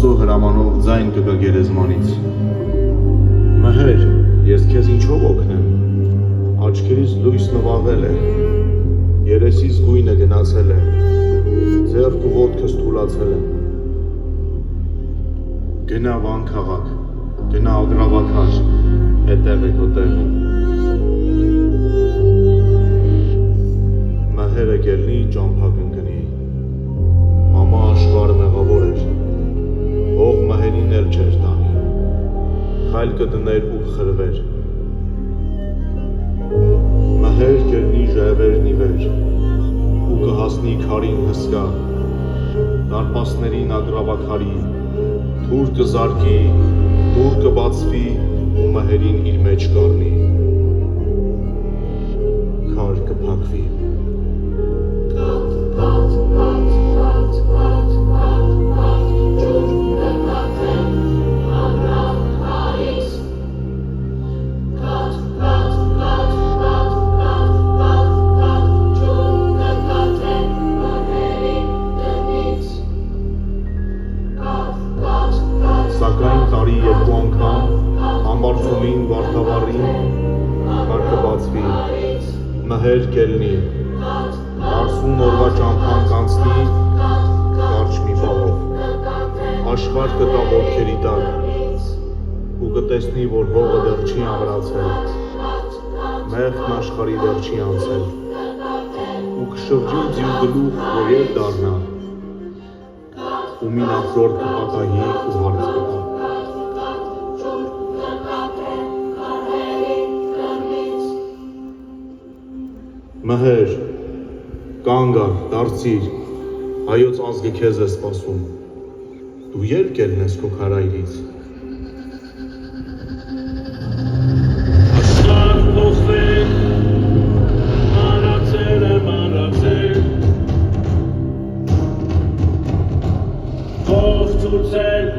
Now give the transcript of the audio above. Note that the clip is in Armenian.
Աստծո հրամանով ձայն կգա գերեզմանից։ Մհեր, ես քեզ ինչով օգնեմ։ Աչքերից լույս նվաղել է, երեսից գույնը գնացել է, ձեռք ու ոտքս թուլացել է։ Գնա Վան քաղաք, գնա ագրավաքար, հետև է քո տեղը։ Մհերը գելնի ճամփա կընկնի, համա աշխարհը մեղավոր էր, հող մհերին էլ չէր տանի, խայլ կդներ ու կխրվեր։ Մհեր գելնի ժայվերն ի վեր, ու կհասնի քարին հսկա, դարպասներին ագրավաքարի, թուր կզարկի, դուռ կբացվի ու մհերին իր մեջ կառնի, քար կփակվի։ Սակայն տարի երկու անգամ ամբարձումին վարդավառին քար կբացվի, մհեր կելնի, 40 օրվա ճամփան կանցնի կարճ մի բաղով, աշխարհ կտա ոտքերի տակ ու կտեսնի, որ հողը դեռ չի ամրացել, մեղքն աշխարհի դեռ չի անցել, ու կշրջի ձիու գլուխ, որ ետ դառնա, ու մի նախորդ կպատահի ու հարց կտա։ Մհեր, կանգ առ, դարձիր, հայոց ազգը քեզ է սպասում, դու երբ կելնես քո քարայրից։ Աշխարհ փոխվել, մանրացել է մանրացել, Ով ծուցել